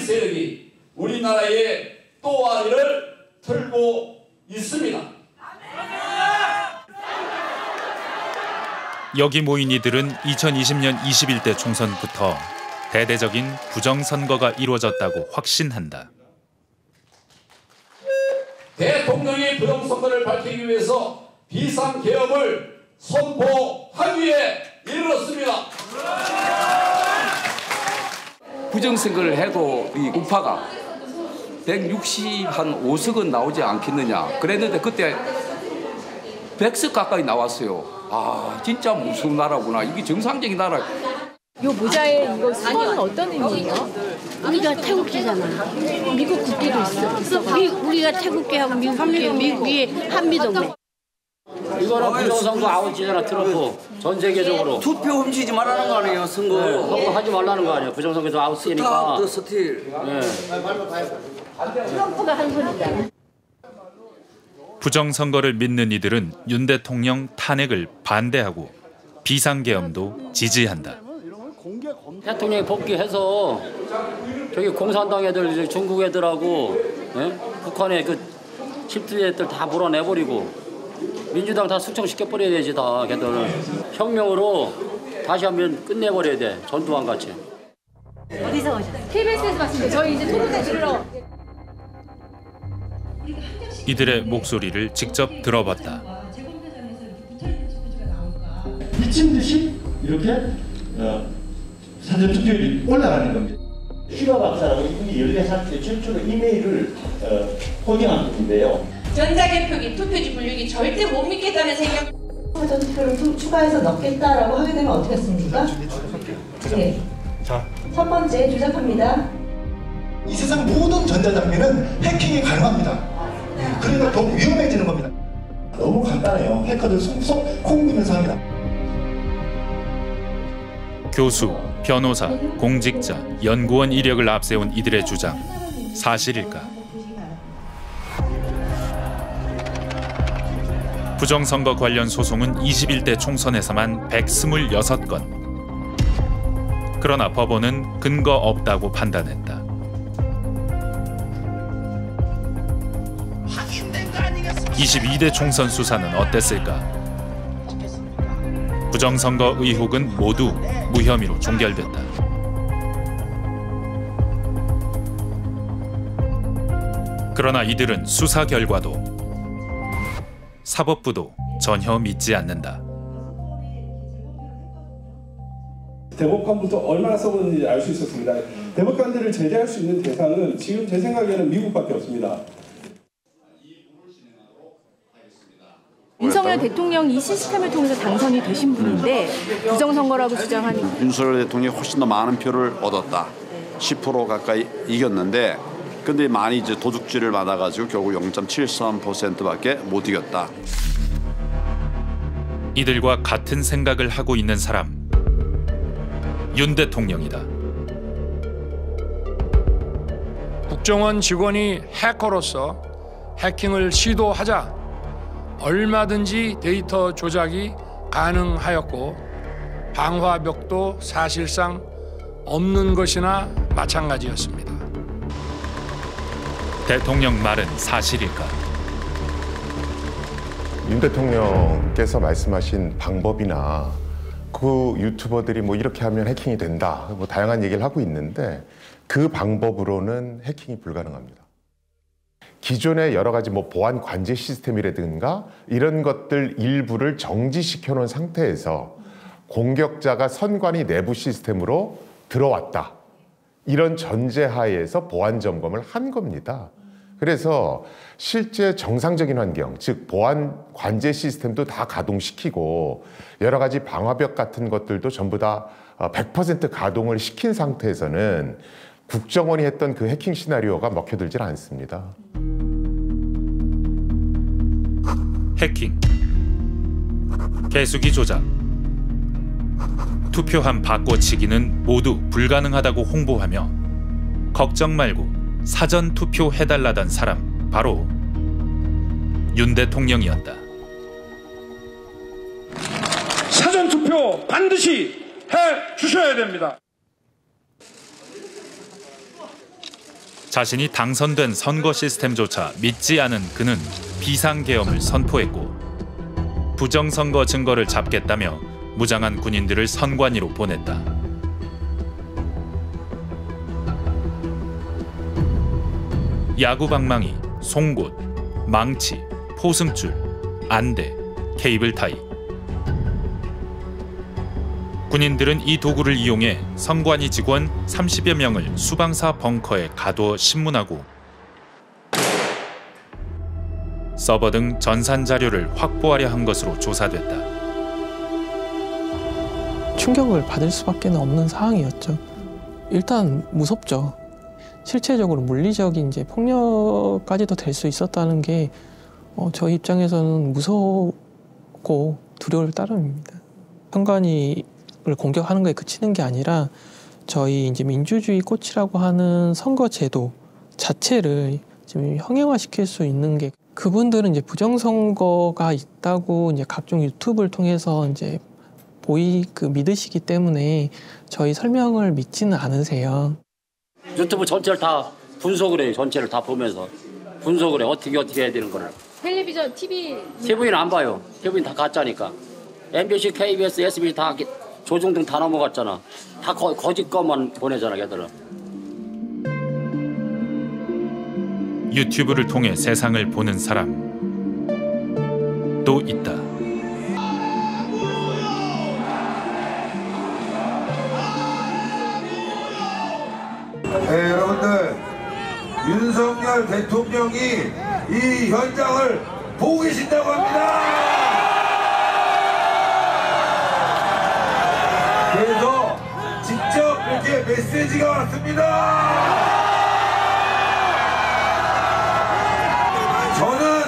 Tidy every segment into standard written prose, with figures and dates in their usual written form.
세력이 우리나라의 또아리를 틀고 있습니다. 여기 모인 이들은 2020년 21대 총선부터 대대적인 부정선거가 이루어졌다고 확신한다. 대통령이 부정선거를 밝히기 위해서 비상계엄을 선포하기에 이르렀습니다. 부정선거를 해도 이 우파가 165석은 나오지 않겠느냐 그랬는데 그때 100석 가까이 나왔어요. 아 진짜 무서운 나라구나. 이게 정상적인 나라. 요 모자에 이거 수건은 어떤 의미예요? 우리가 태국계잖아. 미국 국기도 있어. 우리가 태국계하고 미국이 한미동맹. 이거는 부정선거 아웃이잖아. 트럼프 전 세계적으로 투표 훔치지 말라는 거 아니에요. 선거. 네, 선거 하지 말라는 거 아니에요. 부정선거에서 아웃이니까. 스탑 더 스틸. 네. 트럼프가 한 소리다. 부정선거를 믿는 이들은 윤 대통령 탄핵을 반대하고 비상계엄도 지지한다. 대통령이 복귀해서 저기 공산당 애들, 중국 애들하고 북한의 그 집들 애들 다 몰아내버리고 민주당 다 숙청시켜버려야 되지 다 걔들은. 혁명으로 다시 한번 끝내버려야 돼. 전두환 같이. 어디서 오셨어요? KBS에서 봤습니다. 저희 이제 토론회 들으러. 이들의 목소리를 직접 들어봤다. 미친 듯이 이렇게 사전투표율이 올라가는 겁니다. 슈가 박사라고 이분이 연례사태 최초로 이메일을 호딩한 건데요. 전자개표기, 투표지 분류기 절대 못 믿겠다는 생각. 사전투표를 추가해서 넣겠다라고 하게 되면 어떻게 했습니까? 네. 자, 첫 번째 주작합니다. 이 세상 모든 전자장비는 해킹이 가능합니다. 그러니까 더 위험해지는 겁니다. 너무 간단해요. 해커들 속속 콩비면서 합니다. 교수, 변호사, 공직자, 연구원 이력을 앞세운 이들의 주장, 사실일까? 부정선거 관련 소송은 21대 총선에서만 126건. 그러나 법원은 근거 없다고 판단했다. 22대 총선 수사는 어땠을까? 부정선거 의혹은 모두 무혐의로 종결됐다. 그러나 이들은 수사 결과도 사법부도 전혀 믿지 않는다. 대법관부터 얼마나 써보는지 알 수 있었습니다. 대법관들을 제재할 수 있는 대상은 지금 제 생각에는 미국밖에 없습니다. 윤석열 대통령이 이 시스템을 통해서 당선이 되신 분인데 부정선거라고 주장하는 윤석열 대통령이 훨씬 더 많은 표를 얻었다. 10% 가까이 이겼는데 근데 많이 이제 도둑질을 받아가지고 결국 0.73%밖에 못 이겼다. 이들과 같은 생각을 하고 있는 사람, 윤 대통령이다. 국정원 직원이 해커로서 해킹을 시도하자 얼마든지 데이터 조작이 가능하였고 방화벽도 사실상 없는 것이나 마찬가지였습니다. 대통령 말은 사실일까? 윤 대통령께서 말씀하신 방법이나 그 유튜버들이 뭐 이렇게 하면 해킹이 된다, 뭐 다양한 얘기를 하고 있는데 그 방법으로는 해킹이 불가능합니다. 기존의 여러 가지 뭐 보안 관제 시스템이라든가 이런 것들 일부를 정지시켜 놓은 상태에서 공격자가 선관위 내부 시스템으로 들어왔다. 이런 전제하에서 보안 점검을 한 겁니다. 그래서 실제 정상적인 환경, 즉 보안 관제 시스템도 다 가동시키고 여러 가지 방화벽 같은 것들도 전부 다 100% 가동을 시킨 상태에서는 국정원이 했던 그 해킹 시나리오가 먹혀들질 않습니다. 해킹, 개수기 조작, 투표함 바꿔치기는 모두 불가능하다고 홍보하며 걱정 말고 사전 투표 해달라던 사람 바로 윤 대통령이었다. 사전 투표 반드시 해 주셔야 됩니다. 자신이 당선된 선거 시스템조차 믿지 않은 그는 비상계엄을 선포했고 부정선거 증거를 잡겠다며 무장한 군인들을 선관위로 보냈다. 야구방망이, 송곳, 망치, 포승줄, 안대, 케이블 타이. 군인들은 이 도구를 이용해 선관위 직원 30여 명을 수방사 벙커에 가두어 신문하고 서버 등 전산 자료를 확보하려 한 것으로 조사됐다. 충격을 받을 수밖에 없는 상황이었죠. 일단 무섭죠. 실체적으로 물리적인 이제 폭력까지도 될 수 있었다는 게 저희 입장에서는 무섭고 두려울 따름입니다. 선관위를 공격하는 거에 그치는 게 아니라 저희 이제 민주주의 꽃이라고 하는 선거제도 자체를 지금 형해화시킬 수 있는 게 그분들은 이제 부정선거가 있다고 이제 각종 유튜브를 통해서 이제 믿으시기 때문에 저희 설명을 믿지는 않으세요. 유튜브 전체를 다 분석을 해요. 전체를 다 보면서 분석을 해. 어떻게 해야 되는 거를. 텔레비전, TV는 안 봐요. TV는 다 가짜니까. MBC, KBS, SBS 다 조중동 다 넘어갔잖아. 다 거짓 것만 보내잖아, 걔들은. 유튜브를 통해 세상을 보는 사람 또 있다. 네, 여러분들 윤석열 대통령이 이 현장을 보고 계신다고 합니다. 그래서 직접 이렇게 메시지가 왔습니다. 저는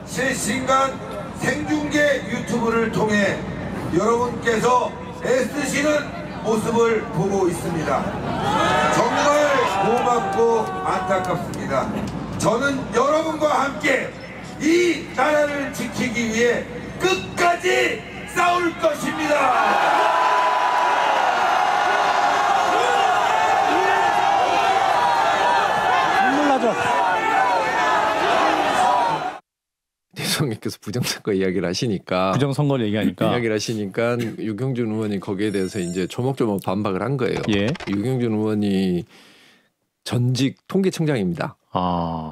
실시간 생중계 유튜브를 통해 여러분께서 애쓰시는 모습을 보고 있습니다. 정말 고맙고 안타깝습니다. 저는 여러분과 함께 이 나라를 지키기 위해 끝까지 싸울 것입니다. 눈물 나죠? 대통령께서 부정선거 이야기를 하시니까 부정선거를 얘기하니까 유경준 의원이 거기에 대해서 이제 조목조목 반박을 한 거예요. 예. 유경준 의원이 전직 통계청장입니다.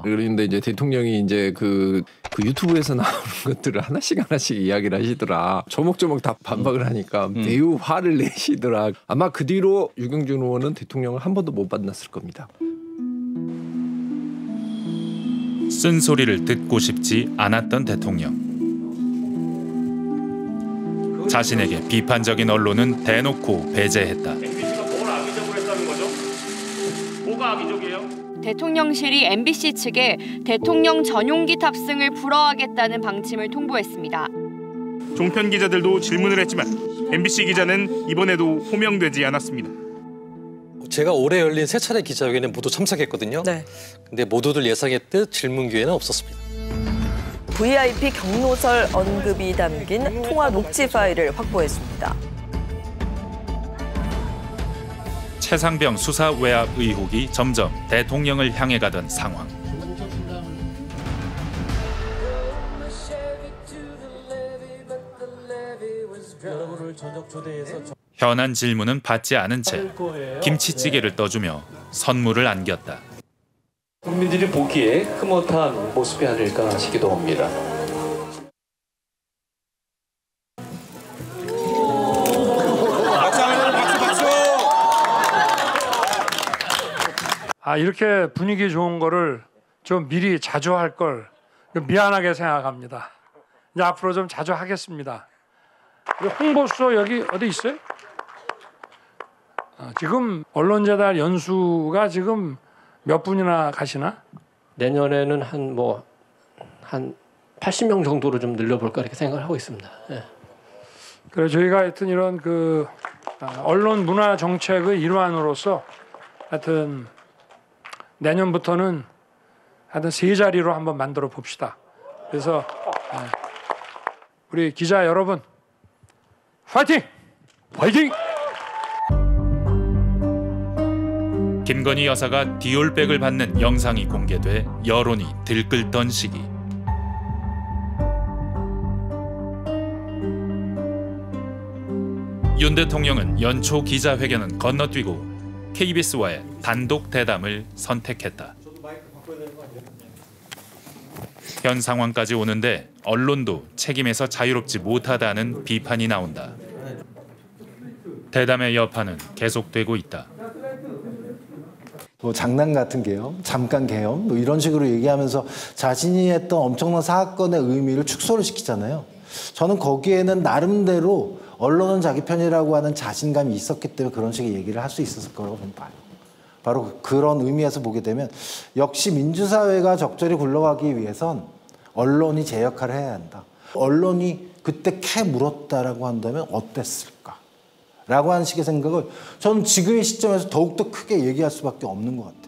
그런데 이제 대통령이 이제 그 유튜브에서 나오는 것들을 하나씩 이야기를 하시더라. 조목조목 다 반박을 하니까 매우 화를 내시더라. 아마 그 뒤로 유경준 의원은 대통령을 한 번도 못 만났을 겁니다. 쓴소리를 듣고 싶지 않았던 대통령. 자신에게 비판적인 언론은 대놓고 배제했다. MBC가 뭘 악의적으로 했다는 거죠? 뭐가 악의적이에요? 대통령실이 MBC 측에 대통령 전용기 탑승을 불허하겠다는 방침을 통보했습니다. 종편 기자들도 질문을 했지만 MBC 기자는 이번에도 호명되지 않았습니다. 제가 올해 열린 세 차례 기자회견에 모두 참석했거든요. 네. 근데 모두들 예상했듯 질문 기회는 없었습니다. VIP 경로설 언급이 담긴 통화 녹취 파일을 확보했습니다. 최상병 수사 외압 의혹이 점점 대통령을 향해 가던 상황. 현안 질문은 받지 않은 채 김치찌개를 떠주며 선물을 안겼다. 국민들이 보기에 흐뭇한 모습이 아닐까 싶기도 합니다. 이렇게 분위기 좋은 거를 좀 미리 자주 할 걸 미안하게 생각합니다. 이제 앞으로 좀 자주 하겠습니다. 홍보수소 여기 어디 있어요? 지금 언론재단 연수가 지금 몇 분이나 가시나? 내년에는 한 80명 정도로 좀 늘려볼까 이렇게 생각을 하고 있습니다. 예. 그래 저희가 하여튼 이런 그 언론 문화 정책의 일환으로서 하여튼 내년부터는 하여튼 세 자리로 한번 만들어 봅시다. 그래서 우리 기자 여러분 파이팅! 파이팅! 김건희 여사가 디올백을 받는 영상이 공개돼 여론이 들끓던 시기. 윤 대통령은 연초 기자회견은 건너뛰고 KBS와의 단독 대담을 선택했다. 현 상황까지 오는데 언론도 책임에서 자유롭지 못하다는 비판이 나온다. 대담의 여파는 계속되고 있다. 뭐 장난 같은 계엄, 잠깐 계엄 뭐 이런 식으로 얘기하면서 자신이 했던 엄청난 사건의 의미를 축소를 시키잖아요. 저는 거기에는 나름대로 언론은 자기 편이라고 하는 자신감이 있었기 때문에 그런 식의 얘기를 할 수 있었을 거라고 저는 봐요. 바로 그런 의미에서 보게 되면 역시 민주사회가 적절히 굴러가기 위해선 언론이 제 역할을 해야 한다. 언론이 그때 캐 물었다라고 한다면 어땠을까? 라고 하는 식의 생각을 저는 지금의 시점에서 더욱더 크게 얘기할 수밖에 없는 것 같아요.